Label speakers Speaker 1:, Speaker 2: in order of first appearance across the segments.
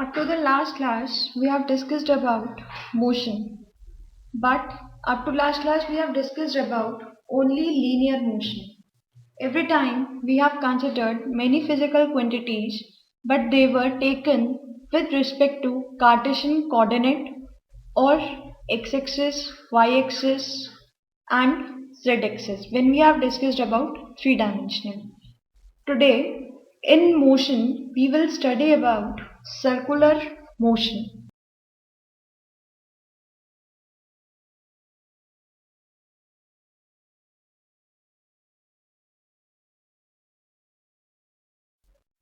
Speaker 1: Up to the last class, we have discussed about motion. But up to last class, we have discussed about only linear motion. Every time we have considered many physical quantities, but they were taken with respect to Cartesian coordinate or x-axis, y-axis and z-axis when we have discussed about three-dimensional. Today, in motion, we will study about circular motion.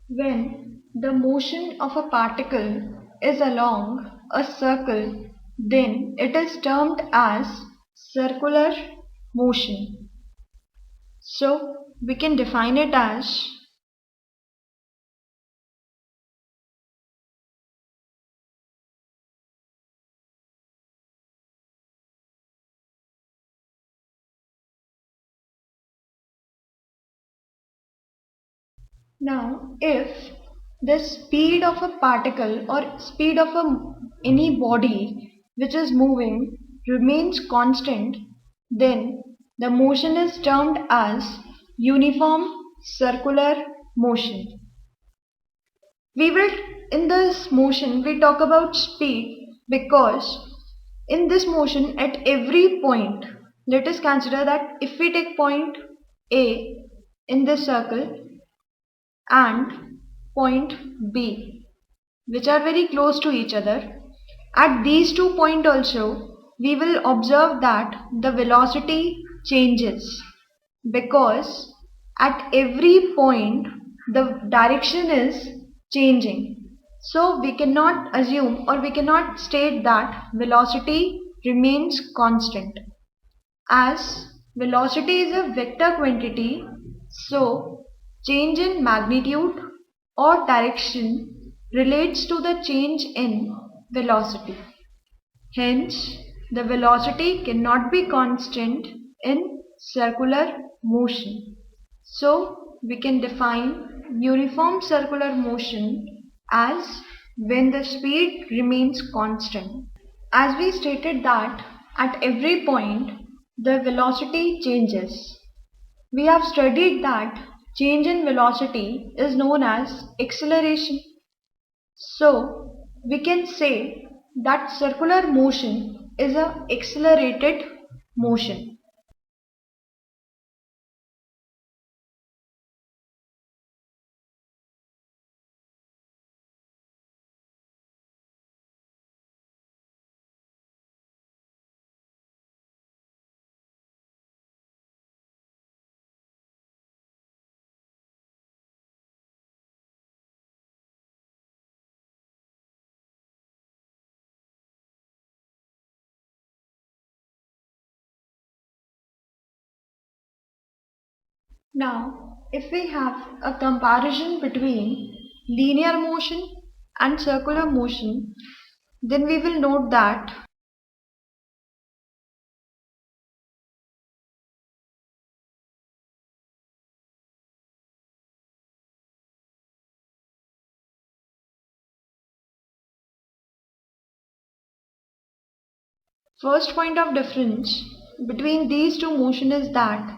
Speaker 1: When the motion of a particle is along a circle, then it is termed as circular motion. So, we can define it as now if the speed of a particle or speed of any body which is moving remains constant, then the motion is termed as uniform circular motion. We will in this motion we talk about speed because in this motion at every point, let us consider that if we take point A in this circle and point B, which are very close to each other, at these two points also we will observe that the velocity changes because at every point the direction is changing. So we cannot assume or we cannot state that velocity remains constant. As velocity is a vector quantity, so change in magnitude or direction relates to the change in velocity. Hence, the velocity cannot be constant in circular motion. So, we can define uniform circular motion as when the speed remains constant. As we stated that at every point the velocity changes. We have studied that change in velocity is known as acceleration. So, we can say that circular motion is a accelerated motion. Now, if we have a comparison between linear motion and circular motion, then we will note that first point of difference between these two motion is that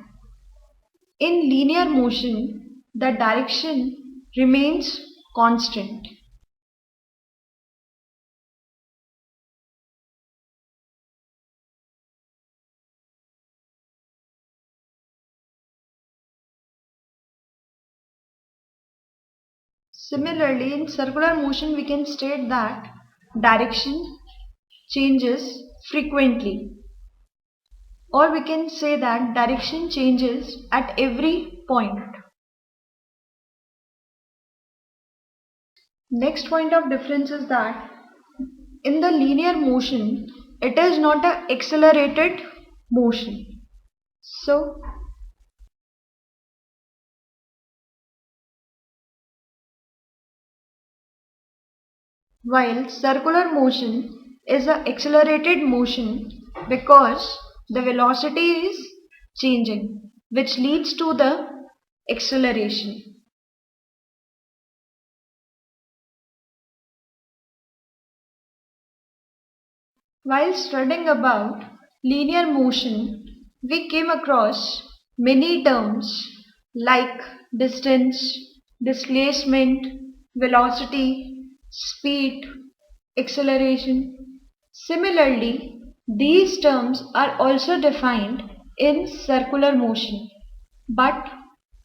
Speaker 1: in linear motion the direction remains constant. Similarly, in circular motion we can state that direction changes frequently, or we can say that direction changes at every point. Next point of difference is that in the linear motion it is not an accelerated motion. So while circular motion is an accelerated motion because the velocity is changing, which leads to the acceleration. While studying about linear motion, we came across many terms like distance, displacement, velocity, speed, acceleration. Similarly, these terms are also defined in circular motion. But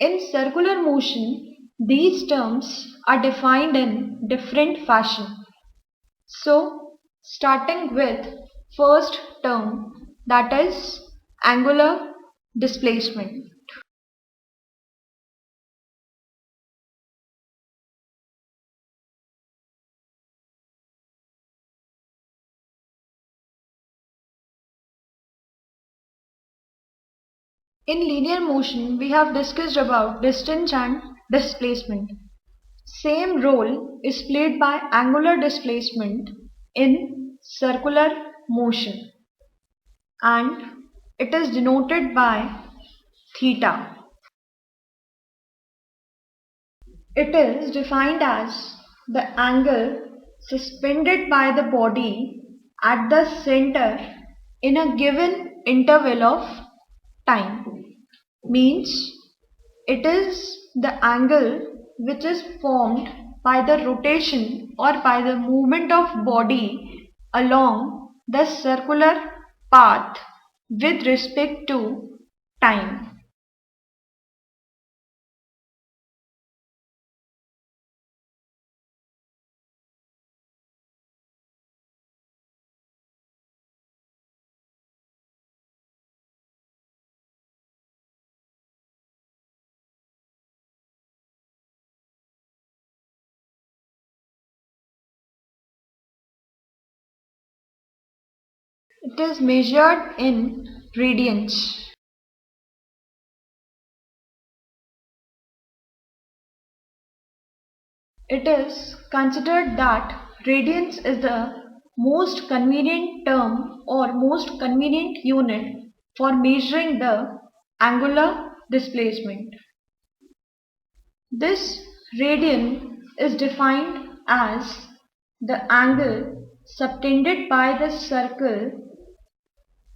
Speaker 1: in circular motion, these terms are defined in different fashion. So, starting with first term, that is angular displacement. In linear motion, we have discussed about distance and displacement. Same role is played by angular displacement in circular motion, and it is denoted by theta. It is defined as the angle suspended by the body at the center in a given interval of time. Means it is the angle which is formed by the rotation or by the movement of body along the circular path with respect to time. It is measured in radians. It is considered that radians is the most convenient term or most convenient unit for measuring the angular displacement. This radian is defined as the angle subtended by the circle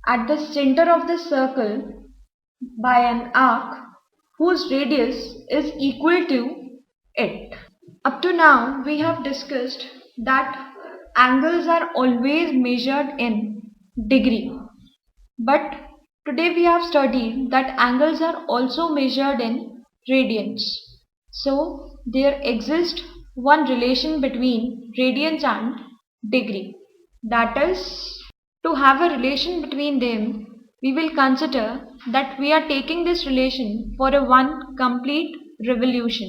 Speaker 1: at the center of the circle by an arc whose radius is equal to it. Up to now, we have discussed that angles are always measured in degree. But today we have studied that angles are also measured in radians. So there exists one relation between radians and degree. That is, to have a relation between them, we will consider that we are taking this relation for a one complete revolution.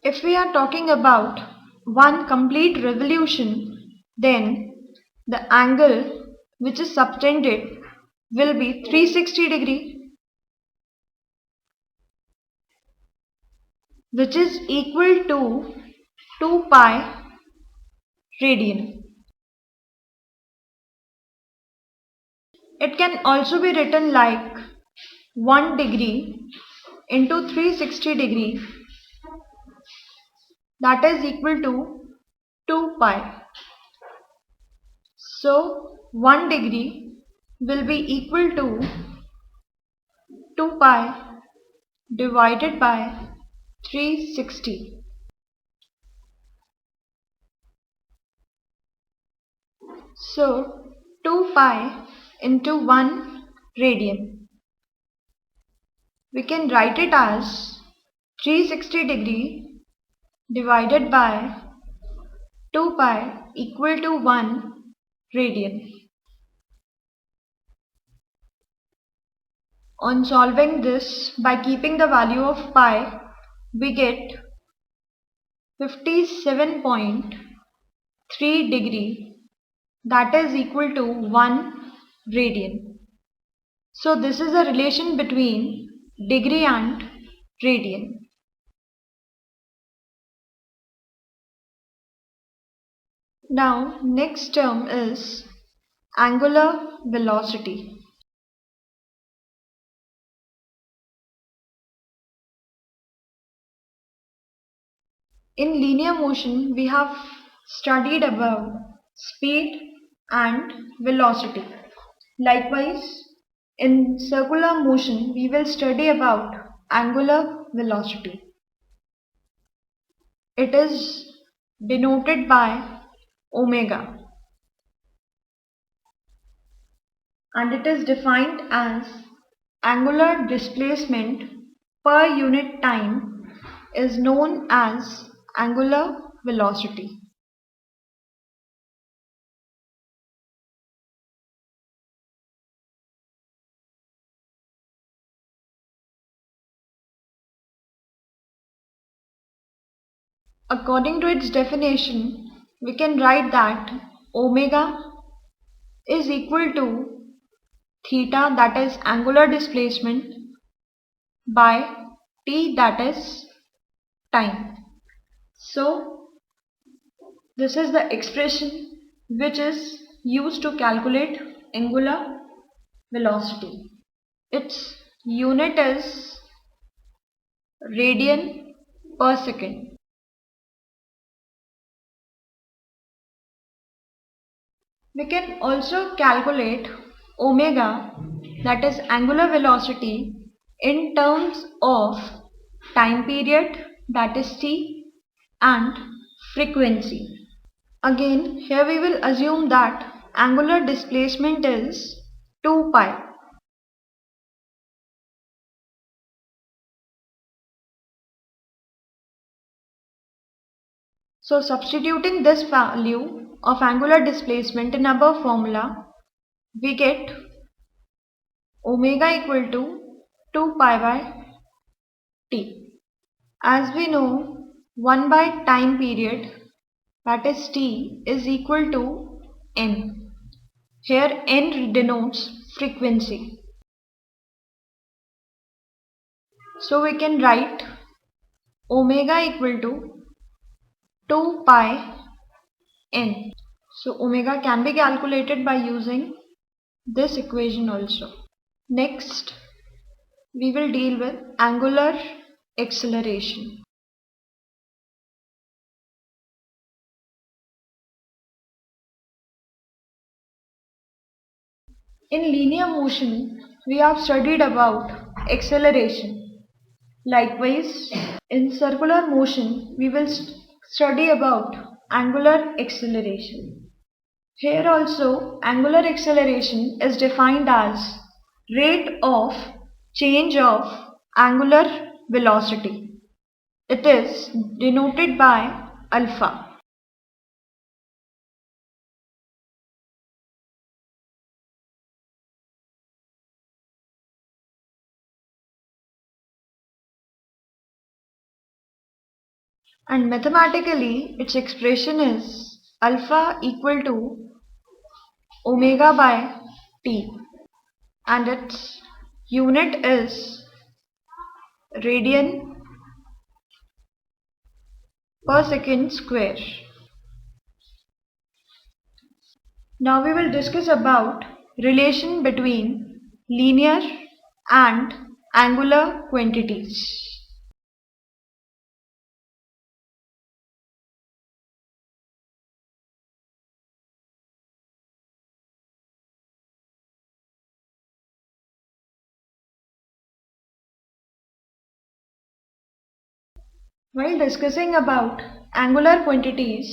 Speaker 1: If we are talking about one complete revolution, then the angle which is subtended will be 360 degree, which is equal to 2 pi radian. It can also be written like 1 degree into 360 degree, that is equal to 2 pi. So 1 degree will be equal to 2 pi divided by 360. So 2 pi into 1 radian. We can write it as 360 degree divided by 2 pi equal to 1 radian. On solving this by keeping the value of pi, we get 57.3 degree, that is equal to 1 radian. So this is a relation between degree and radian. Now next term is angular velocity. In linear motion, we have studied about speed and velocity. Likewise, in circular motion, we will study about angular velocity. It is denoted by omega, and it is defined as angular displacement per unit time is known as angular velocity. According to its definition, we can write that omega is equal to theta, that is angular displacement, by t, that is time. So this is the expression which is used to calculate angular velocity. Its unit is radian per second. We can also calculate omega, that is angular velocity, in terms of time period, that is t, and frequency. Again, here we will assume that angular displacement is 2 pi. So substituting this value of angular displacement in above formula, we get omega equal to 2 pi by t. As we know, 1 by time period, that is t, is equal to n. Here n denotes frequency. So we can write omega equal to 2 pi n. So omega can be calculated by using this equation also. Next, we will deal with angular acceleration. In linear motion, we have studied about acceleration. Likewise, in circular motion, we will study about angular acceleration. Here also, angular acceleration is defined as rate of change of angular velocity. It is denoted by alpha. And mathematically, its expression is alpha equal to omega by t, and its unit is radian per second square. Now we will discuss about relation between linear and angular quantities. While discussing about angular quantities,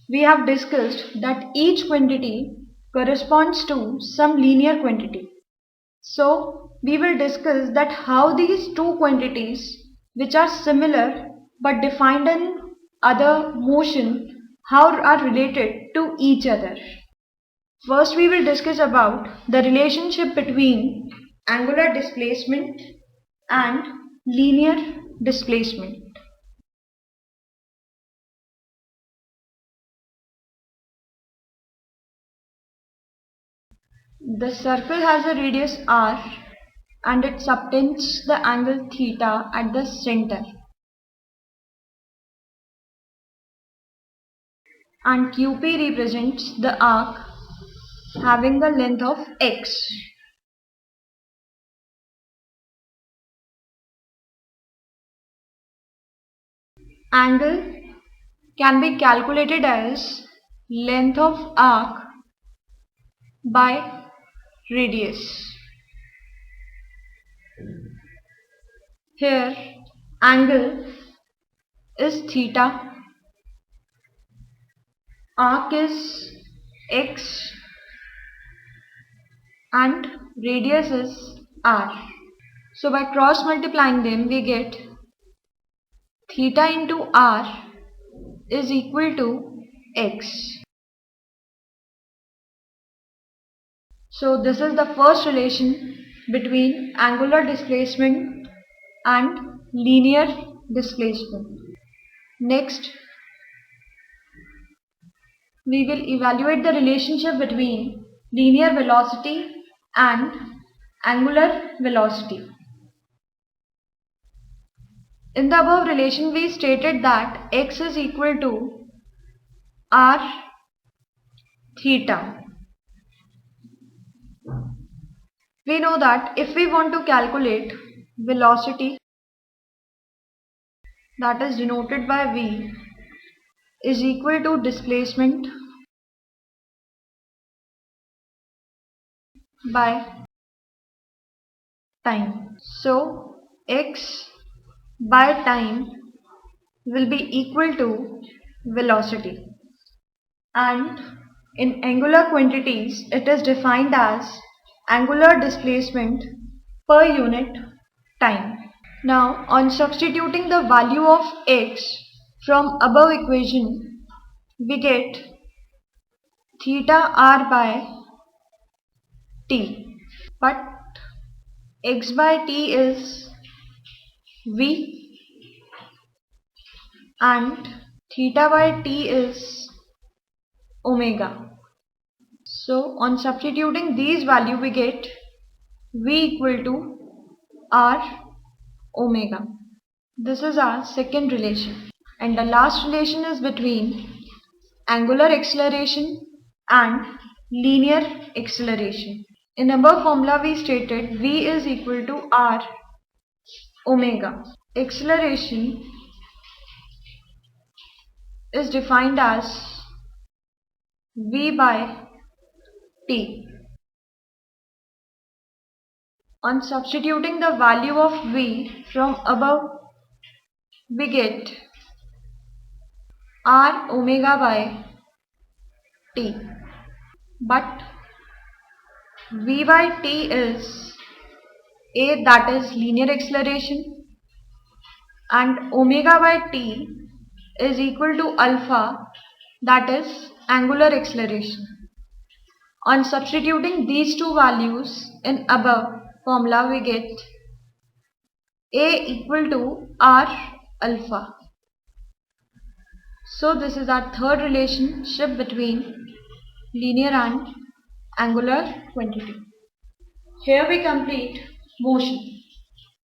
Speaker 1: we have discussed that each quantity corresponds to some linear quantity. So, we will discuss that how these two quantities, which are similar but defined in other motion, how are related to each other. First, we will discuss about the relationship between angular displacement and linear displacement. The circle has a radius r and it subtends the angle theta at the center. And QP represents the arc having a length of x. Angle can be calculated as length of arc by radius. Here angle is theta, arc is x and radius is r. So by cross multiplying them we get theta into r is equal to x. So this is the first relation between angular displacement and linear displacement. Next, we will evaluate the relationship between linear velocity and angular velocity. In the above relation, we stated that x is equal to r theta. We know that if we want to calculate velocity, that is denoted by v, is equal to displacement by time. So x by time will be equal to velocity, and in angular quantities it is defined as angular displacement per unit time. Now on substituting the value of x from above equation, we get theta r by t, but x by t is v and theta by t is omega. So on substituting these value we get v equal to r omega. This is our second relation, and the last relation is between angular acceleration and linear acceleration. In above formula we stated v is equal to r omega. Acceleration is defined as v by t. On substituting the value of v from above, we get r omega by t, but v by t is a, that is linear acceleration, and omega by t is equal to alpha, that is angular acceleration. On substituting these two values in above formula, we get a equal to r alpha. So this is our third relationship between linear and angular quantity. Here we complete motion.